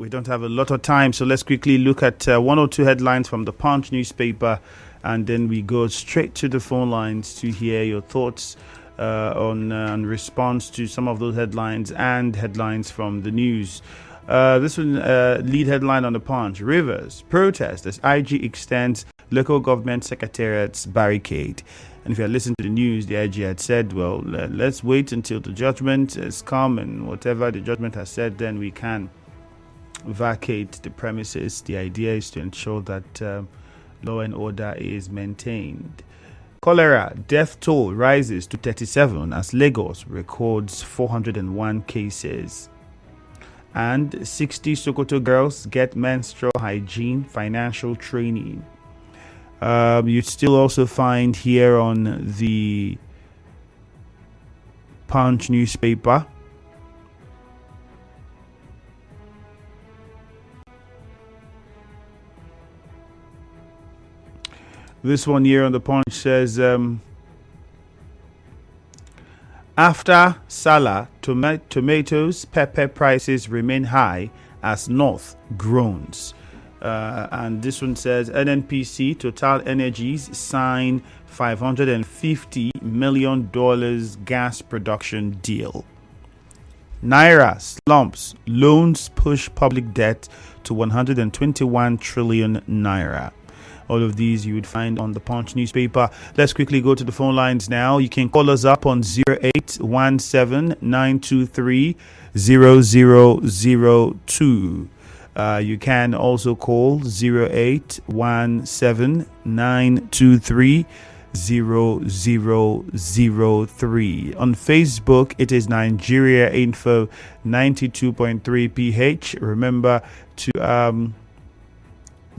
We don't have a lot of time, so let's quickly look at one or two headlines from the Punch newspaper, and then we go straight to the phone lines to hear your thoughts on response to some of those headlines and headlines from the news. This one, lead headline on the Punch: Rivers protest as IG extends local government secretariat's barricade. And if you had listened to the news, the IG had said, well, let's wait until the judgment has come, and whatever the judgment has said, then we can vacate the premises. The idea is to ensure that law and order is maintained. Cholera death toll rises to 37 as Lagos records 401 cases. And 60 Sokoto girls get menstrual hygiene financial training. You'd still also find here on the Punch newspaper this one here on the Punch says after Salah, tomatoes, pepper prices remain high as North groans. And this one says NNPC Total Energies sign $550 million gas production deal. Naira slumps, loans push public debt to 121 trillion naira. All of these you would find on the Punch newspaper. Let's quickly go to the phone lines now. You can call us up on 0817-923-0002. You can also call 0817-923-0003. On Facebook, it is Nigeria Info 92.3 PH. Remember to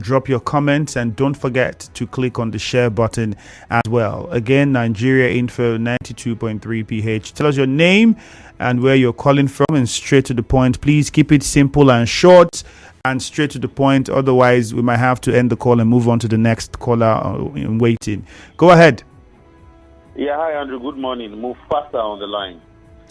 drop your comments and don't forget to click on the share button as well. Again, Nigeria Info 92.3 PH. Tell us your name and where you're calling from, and straight to the point. Please keep it simple and short and straight to the point. Otherwise, we might have to end the call and move on to the next caller in waiting. Go ahead. Yeah, hi, Andrew. Good morning. Move faster on the line.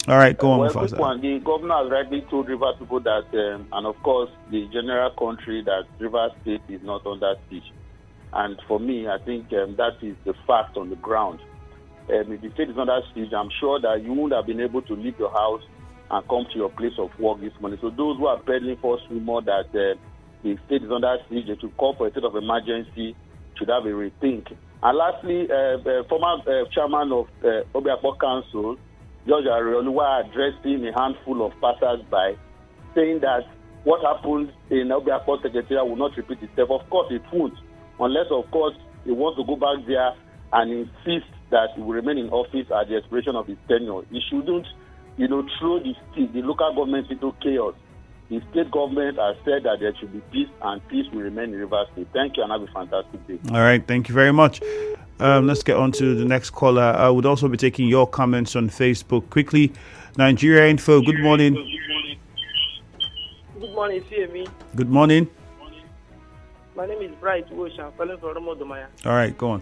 All right, go on, Mufasa. The governor has rightly told Rivers people that, and of course, the general country, that Rivers State is not under siege. And for me, I think that is the fact on the ground. If the state is under siege, I'm sure that you would have been able to leave your house and come to your place of work this morning. So those who are peddling false rumor that the state is under siege, they should call for a state of emergency, should have a rethink. And lastly, former chairman of Obiakpo Council, George Arioluwa, addressing a handful of passers-by, saying that what happened in Obiakpo Secretariat will not repeat itself. Of course, it won't, unless, of course, he wants to go back there and insist that he will remain in office at the expiration of his tenure. He shouldn't, throw the local government into chaos. The state government has said that there should be peace, and peace will remain in Rivers State. Thank you, and have a fantastic day. All right, thank you very much. Let's get on to the next caller. I would also be taking your comments on Facebook quickly. Nigeria Info, good morning. Good morning, CME. Good morning. My name is Bright Walsh. I'm calling from Romodomaya. All right, go on.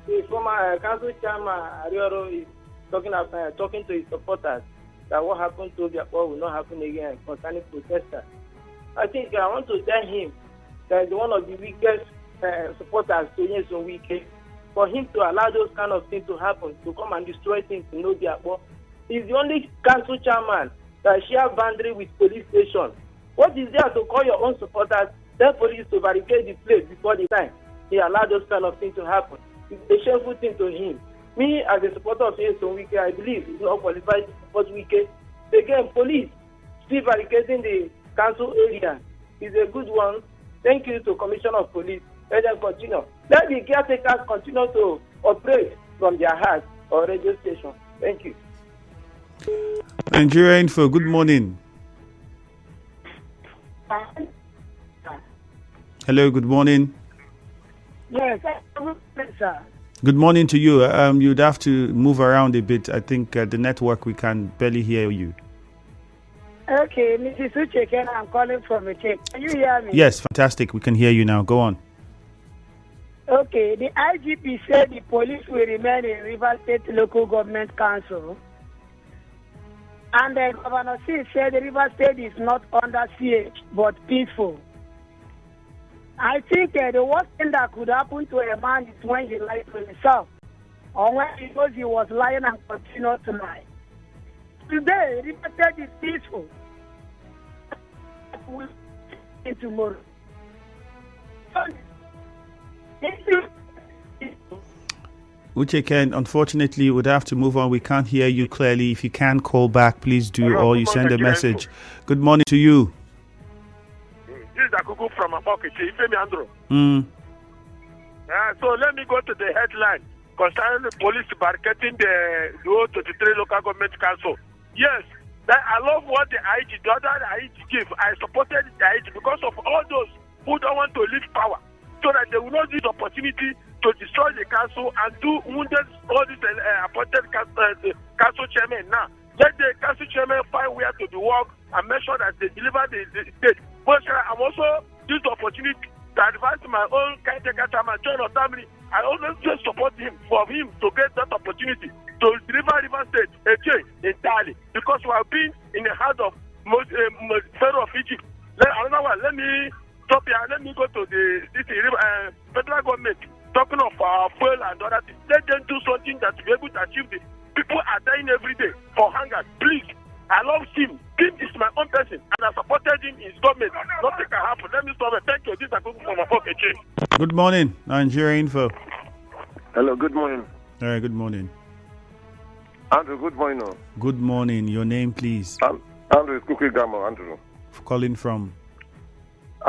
The former council chairman, Arioro, is talking to his supporters that what happened to Obiakpo will not happen again concerning protesters. I think I want to tell him that one of the weakest supporters to Nyesom Wike, for him to allow those kind of things to happen, to come and destroy things in Obiakpo. He's the only council chairman that share boundary with police station. What is there to call your own supporters, tell police to barricade the place before the time he allowed those kind of things to happen? It's a shameful thing to him. Me, as a supporter of Nyesom Wike, I believe he's not qualified to support Wike. Again, police still barricading the council area is a good one. Thank you to Commissioner of Police. Let them continue. Let the caretakers continue to operate from their house or radio station. Thank you. Nigeria Info, good morning. Hello, good morning. Yes, sir. Good morning to you. You'd have to move around a bit. I think the network, we can barely hear you. Okay, Mrs. Ucheke, I'm calling from Ucheke. Can you hear me? Yes, fantastic. We can hear you now. Go on. Okay, the IGP said the police will remain in Rivers State Local Government Council. And Governor C said the River State is not under siege, but peaceful. I think the worst thing that could happen to a man is when he lies to himself, or when he knows he was lying and continues to lie. Today, River State is peaceful. Tomorrow. Uche Ken, unfortunately, would have to move on. We can't hear you clearly. If you can call back, please do, Hello, or you send a message. Good morning to you. This is Akuku from Amokechi, Ifemi Andro. So let me go to the headline concerning the police barricading the 23 local government council. Yes, I love what the other IG gave. I supported the IG because of all those who don't want to leave power, so that they will not use the opportunity to destroy the council and do wounded all these appointed council chairmen. Now, let the council chairman find where to do work and make sure that they deliver the state. But I'm also use the opportunity to advise my own caretaker chairman, John Otamini. I always just support him for him to get that opportunity to deliver River State entirely, because we have been in the hands of Pharaoh of Egypt. Another one, let me stop here. Let me go to the federal government. Talking of fuel and other things, let them do something that will be able to achieve this. People are dying every day for hunger. Please, I love him. Tim is my own person, and I supported him in his government. Nothing can happen. Let me stop it. Thank you. This is Akuku from Amokechi. Good morning, Nigeria Info. Hello, good morning. All right, good morning. Andrew, good morning. Good morning. Your name, please. Andrew is Cookie Gamma, Andrew. Calling from?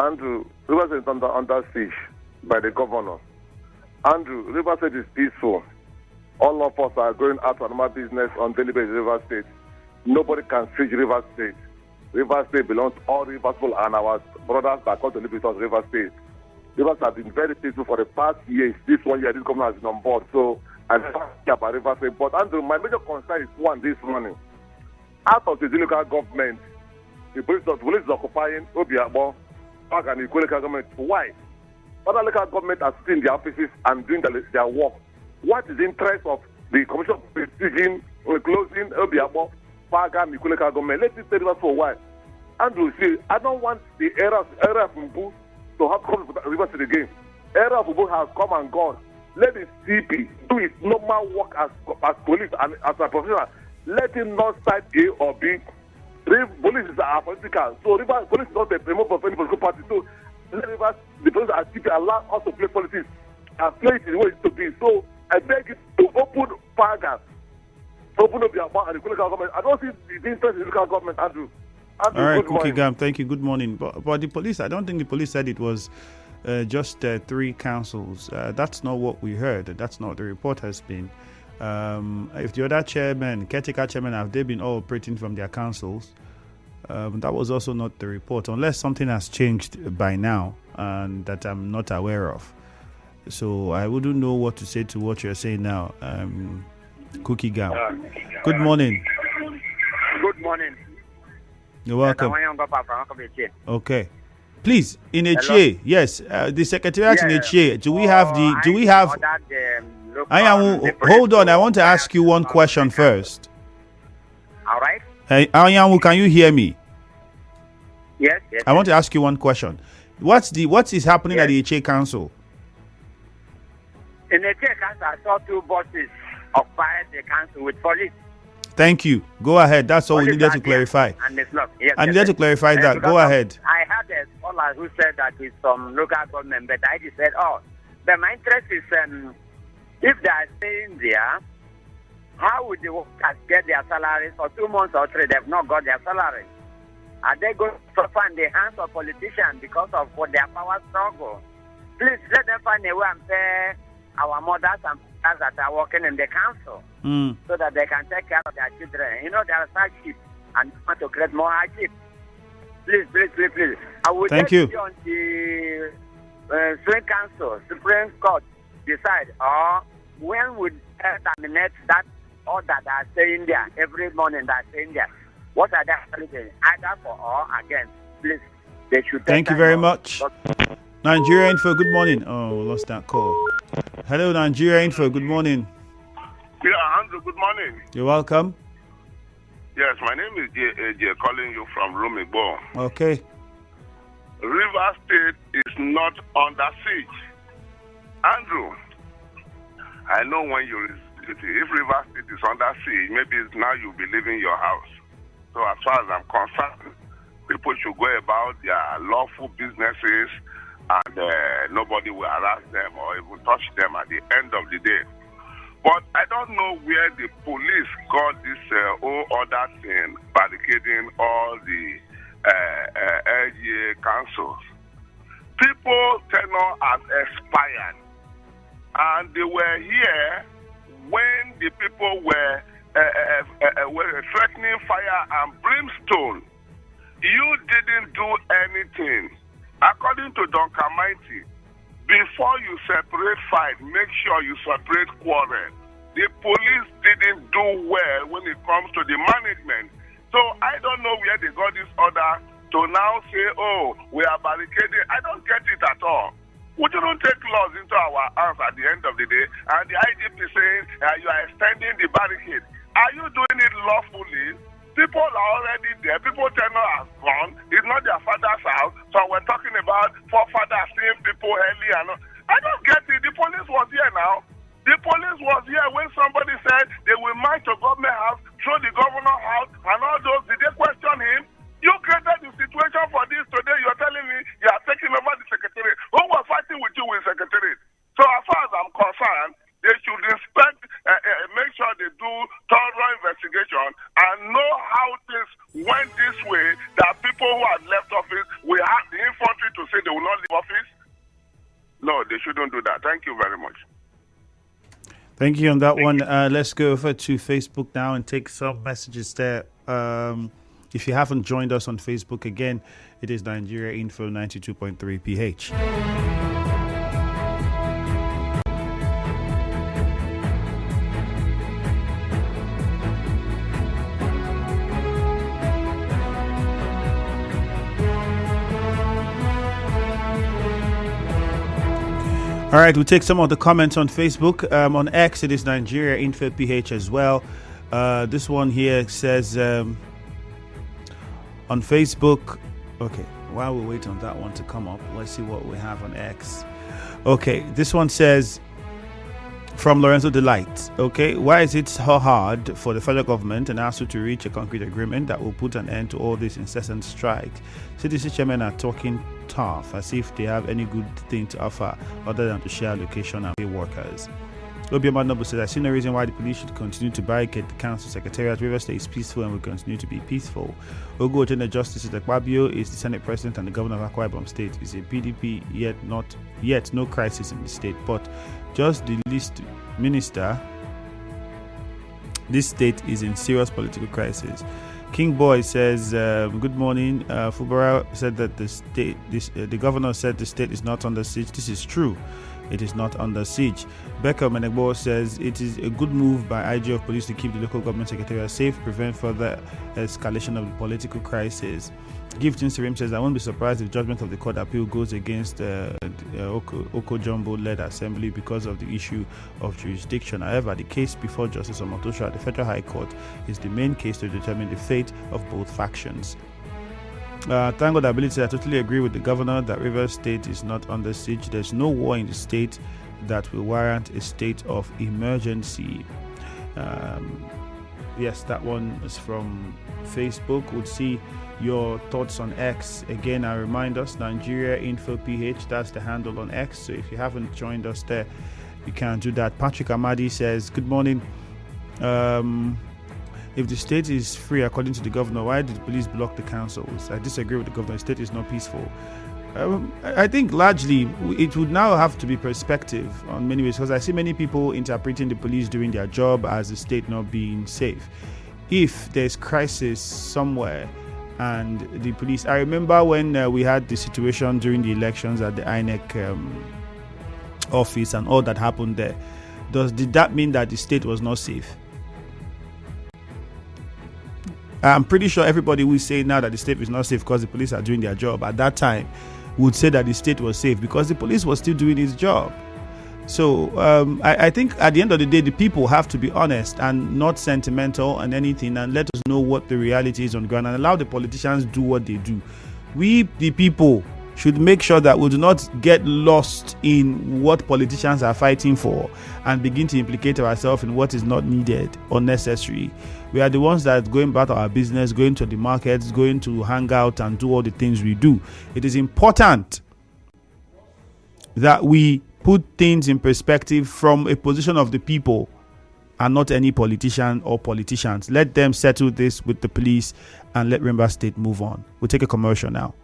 Andrew, River State is under siege by the governor. Andrew, River State is peaceful. All of us are going out on our business on daily basis in River State. Nobody can siege River State. River State belongs to all River people and our brothers that come to live with us, River State. Rivers have been very peaceful for the past years. This 1 year, this government has been on board. So I don't care about River State. But Andrew, my major concern is one this morning. Out of the local government, the police is occupying Obiabo, Park and the local government. Why? Other local government are sitting in their offices and doing their work. What is the interest of the Commission of Precision closing Obiabo, Park and the local government? Let it stay Rivers for a while. Andrew, see, I don't want the era of Mbu to have come to Rivers State again. Era of Mbu has come and gone. Let the CP do its normal work as police and as a professional. Let him not side A or B. Police are political, so Rivers police is not a promoter of any political party. So let Rivers, the police are CP allow us to play politics and play it in the way it to be. So I beg you to open Pagas, open up your mouth and the local government. I don't see the interest in the local government, Andrew. All right, Cookie Gam, thank you. Good morning. But the police, I don't think the police said it was just 3 councils. That's not what we heard. That's not the report has been. If the other chairman, caretaker chairman, have they been all operating from their councils? That was also not the report, unless something has changed by now and that I'm not aware of. So I wouldn't know what to say to what you're saying now. Cookie Gam. Good morning. Good morning. You're welcome. Okay. Please, in Eche, yes, the secretariat in Eche, do we have hold on, I want to ask you one question first. All right. Anyanwu, can you hear me? Yes. I want to ask you one question. What is happening at the Eche Council? In Eche Council, I saw 2 buses occupied the council with police. Thank you. Go ahead. That's all we needed to clarify. And it's not. Yes, I needed to clarify that. Go ahead. I had a scholar who said that it's from local government, but I just said, but my interest is if they are staying there, how would the workers get their salaries for 2 months or 3? They have not got their salary. Are they going to suffer in the hands of politicians because of their power struggle? Please let them find a way and pay our mothers and fathers that are working in the council so that they can take care of their children. You know, there are hardship and want to create more hardship. Please. I would Thank you. On the Supreme Council, Supreme Court decide or when would terminate that order that are staying there every morning that are staying there. What are they actually doing? Either for or against. Please, they should. Thank you very much. Nigeria Info, good morning. Oh, lost that call. Hello, Nigeria Info, good morning. Yeah, Andrew, good morning. You're welcome. Yes, my name is AJ, calling you from Rumigbo. Okay. River State is not under siege. Andrew, I know when you if River State is under siege, maybe it's now you'll be leaving your house. So as far as I'm concerned, people should go about their lawful businesses and nobody will harass them or even touch them at the end of the day. But I don't know where the police got this whole other thing, barricading all the LGA councils. People tenure has expired, and they were here when the people were threatening fire and brimstone. You didn't do anything. According to Duncan Mighty, before you separate fight, make sure you separate quarrel. The police didn't do well when it comes to the management. So I don't know where they got this order to now say, oh, we are barricading. I don't get it at all. We shouldn't take laws into our hands at the end of the day. And the IGP saying you are extending the barricade. Are you doing it lawfully? People are already there. People tenure has gone. It's not their father's house. So we're talking about forefathers seeing people early. I don't get it. The police was here now. The police was here when somebody said they will march to government house, throw the governor out, and all those. Did they question him? You created the situation for this today. You're telling me you are taking over the secretariat. Who was fighting with you with secretariat? So as far as I'm concerned, they should inspect, make sure they do thorough investigation and know how things went this way, that people who had left office will have the infantry to say they will not leave office. No, they shouldn't do that. Thank you very much. Thank you on that one. Let's go over to Facebook now and take some messages there. If you haven't joined us on Facebook, again, it is Nigeria Info 92.3 PH. All right, we'll take some of the comments on Facebook. On X, it is Nigeria Info PH as well. This one here says on Facebook. Okay, while we wait on that one to come up, let's see what we have on X. Okay, this one says from Lorenzo Delight. Okay, why is it so hard for the federal government and ASU to reach a concrete agreement that will put an end to all these incessant strikes? CDC chairmen are talking tough as if they have any good thing to offer other than to share allocation and pay workers. Obioma Noble says, I see no reason why the police should continue to barricade the council secretariat. River State is peaceful and will continue to be peaceful. Ogo General Justice Babio is the Senate President and the Governor of Akwa Ibom State. Is a PDP, yet no crisis in the state, but just the least minister. This state is in serious political crisis. King Boy says, good morning. Fubara said that the governor said the state is not under siege. This is true. It is not under siege. Becca Menegbo says it is a good move by IG of police to keep the local government secretariat safe, prevent further escalation of the political crisis. Gifton Sirim says, I won't be surprised if judgment of the court appeal goes against Oko Jumbo-led assembly because of the issue of jurisdiction. However, the case before Justice Omotosho at the Federal High Court is the main case to determine the fate of both factions. Thank God Ability, I totally agree with the governor that Rivers State is not under siege. There's no war in the state that will warrant a state of emergency. Yes, that one is from Facebook. We'll see your thoughts on X. Again, I remind us, Nigeria Info PH, that's the handle on X. So if you haven't joined us there, you can do that. Patrick Amadi says, good morning. If the state is free, according to the governor, why did the police block the councils? I disagree with the governor. The state is not peaceful. I think largely it would now have to be perspective on many ways, because I see many people interpreting the police doing their job as the state not being safe. If there's crisis somewhere and the police, I remember when we had the situation during the elections at the INEC office and all that happened there. Did that mean that the state was not safe? I'm pretty sure everybody will say now that the state is not safe because the police are doing their job. At that time, would say that the state was safe because the police was still doing its job. So I think at the end of the day, the people have to be honest and not sentimental and anything, and let us know what the reality is on the ground, and allow the politicians do what they do. We, the people, should make sure that we do not get lost in what politicians are fighting for and begin to implicate ourselves in what is not needed or necessary. We are the ones that going about our business, going to the markets, going to hang out and do all the things we do. It is important that we put things in perspective from a position of the people and not any politician or politicians. Let them settle this with the police and let Rivers State move on. We'll take a commercial now.